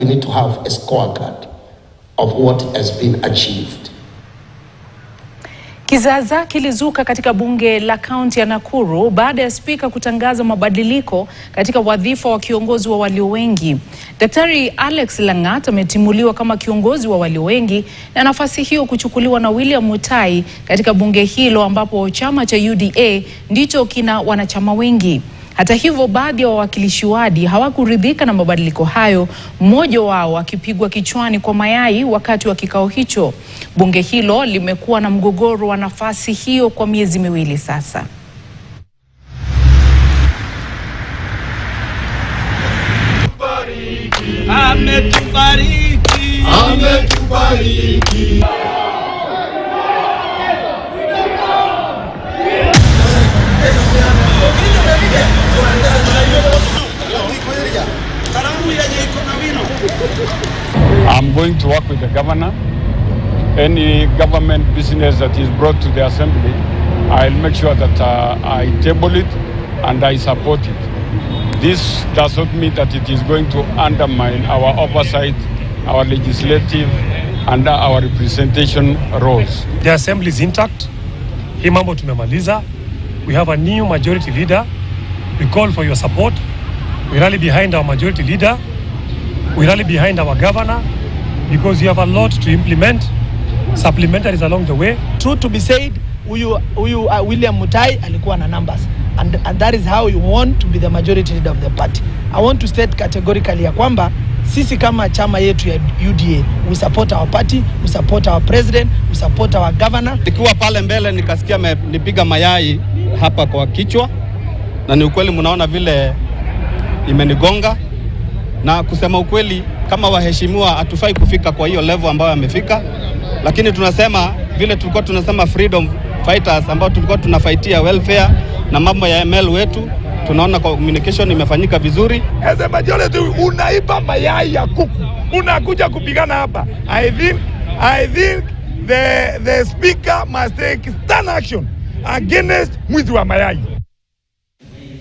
We need to have a scorecard of what has been achieved. Kizaazaa kilizuka katika bunge la kaunti ya Nakuru baada ya spika kutangaza mabadiliko katika wadhifa wa kiongozi wa walio wengi. Daktari Alex Langat ametimuliwa kama kiongozi wa walio wengi na nafasi hiyo kuchukuliwa na William Mutai katika bunge hilo ambapo chama cha UDA ndicho kina wanachama wengi. Hata hivyo, baadhi ya wawakilishi wadi hawakuridhika na mabadiliko hayo, mmoja wao akipigwa kichwani kwa mayai wakati wa kikao hicho. Bunge hilo limekuwa na mgogoro wa nafasi hiyo kwa miezi miwili sasa. Ametubariki. Ametubariki. I'm going to work with the governor. Any government business that is brought to the assembly, I'll make sure that I table it and I support it. This does not mean that it is going to undermine our oversight, our legislative and our representation roles. The assembly is intact. Hii mambo tumemaliza. We have a new majority leader. We call for your support. We rally behind our majority leader. We rally behind our governor because you have a lot to implement. Supplementaries along the way. True to be said, William Mutai alikuwa na numbers and that is how you want to be the majority leader of the party. I want to state categorically ya kwamba sisi kama chama yetu ya UDA, we support our party, we support our president, we support our governor. Nikiwa pale mbele nikasikia nipiga mayai hapa kwa kichwa na ni ukweli mnaona vile imenigonga, na kusema ukweli kama waheshimiwa hatufai kufika kwa hiyo level ambayo amefika, lakini tunasema vile tulikuwa tunasema freedom fighters ambao tulikuwa tunafaitia welfare na mambo ya ML wetu, tunaona communication imefanyika vizuri. As a majority unaiba mayai ya kuku, unakuja kupigana hapa. I think the speaker must take stern action against mwizi wa mayai.